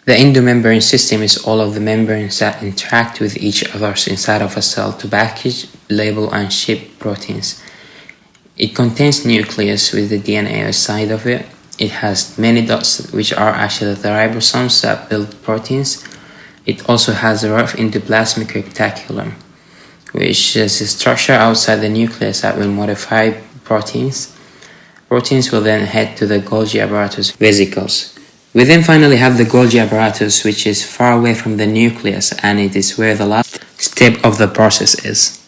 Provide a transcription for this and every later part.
The endomembrane system is all of the membranes that interact with each other inside of a cell to package, label, and ship proteins. It contains nucleus with the DNA inside of it. It has many dots, which are actually the ribosomes that build proteins. It also has a rough endoplasmic reticulum, which is a structure outside the nucleus that will modify proteins. Proteins will then head to the Golgi apparatus vesicles. We then finally have the Golgi apparatus, which is far away from the nucleus, and it is where the last step of the process is.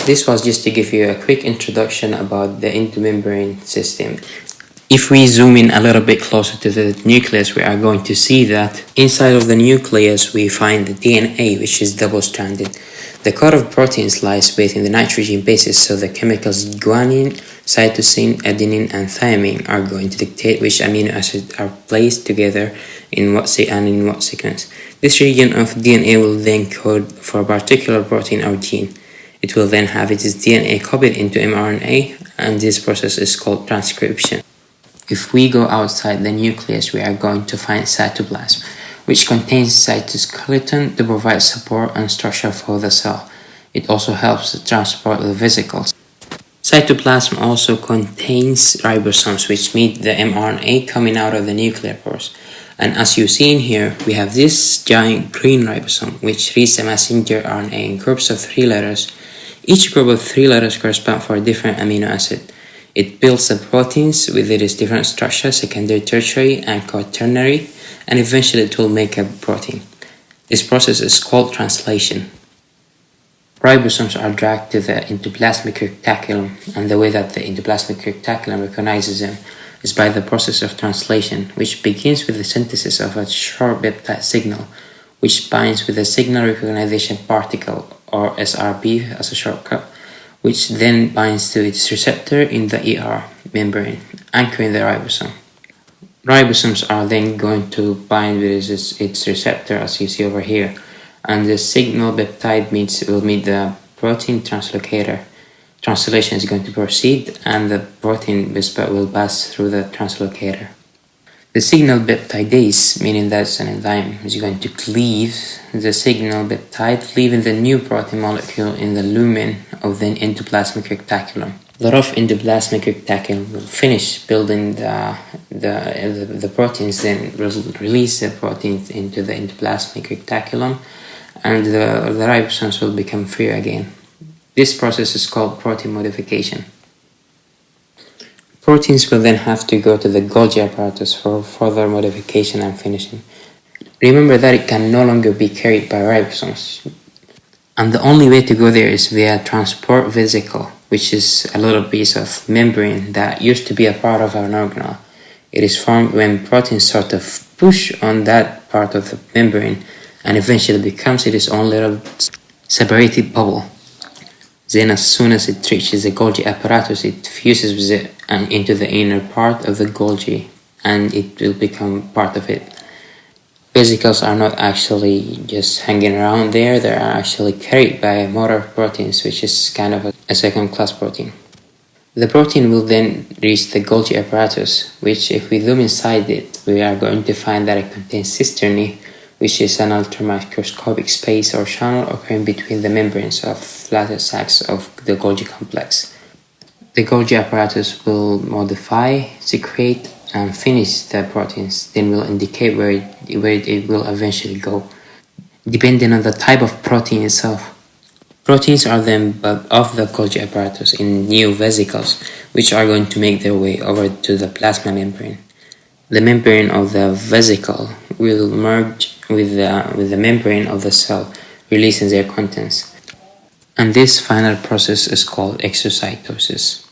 This was just to give you a quick introduction about the endomembrane system. If we zoom in a little bit closer to the nucleus, we are going to see that inside of the nucleus we find the DNA, which is double-stranded. The core of proteins lies within the nitrogen bases, so the chemicals guanine, cytosine, adenine, and thymine are going to dictate which amino acids are placed together in what sequence. This region of DNA will then code for a particular protein or gene. It will then have its DNA copied into mRNA, and this process is called transcription. If we go outside the nucleus, we are going to find cytoplasm, which contains cytoskeleton to provide support and structure for the cell. It also helps to transport the vesicles. Cytoplasm also contains ribosomes, which meet the mRNA coming out of the nuclear pores. And as you see in here, we have this giant green ribosome, which reads the messenger RNA in groups of 3 letters. Each group of 3 letters correspond for a different amino acid. It builds the proteins with its different structures, secondary, tertiary, and quaternary, and eventually it will make a protein. This process is called translation. Ribosomes are dragged to the endoplasmic reticulum, and the way that the endoplasmic reticulum recognizes them is by the process of translation, which begins with the synthesis of a short peptide signal, which binds with the signal recognition particle, or SRP as a shortcut, which then binds to its receptor in the ER membrane, anchoring the ribosome. Ribosomes are then going to bind with its receptor, as you see over here, and the signal peptide will meet the protein translocator. Translation is going to proceed, and the protein will pass through the translocator. The signal peptidase, meaning that it's an enzyme, is going to cleave the signal peptide, leaving the new protein molecule in the lumen of the endoplasmic reticulum. The rough endoplasmic reticulum will finish building the proteins, then release the proteins into the endoplasmic reticulum, and the ribosomes will become free again. This process is called protein modification. Proteins will then have to go to the Golgi apparatus for further modification and finishing. Remember that it can no longer be carried by ribosomes, and the only way to go there is via transport vesicle, which is a little piece of membrane that used to be a part of an organelle. It is formed when proteins sort of push on that part of the membrane and eventually becomes its own little separated bubble. Then as soon as it reaches the Golgi apparatus, it fuses with it and into the inner part of the Golgi, and it will become part of it. Vesicles are not actually just hanging around there, they are actually carried by motor proteins, which is kind of a second-class protein. The protein will then reach the Golgi apparatus, which if we zoom inside it, we are going to find that it contains cisternae, which is an ultramicroscopic space or channel occurring between the membranes of flatter sacs of the Golgi complex. The Golgi apparatus will modify, secrete, and finish the proteins, then will indicate where it will eventually go, depending on the type of protein itself. Proteins are then built off the Golgi apparatus in new vesicles, which are going to make their way over to the plasma membrane. The membrane of the vesicle will merge with the membrane of the cell, releasing their contents. And this final process is called exocytosis.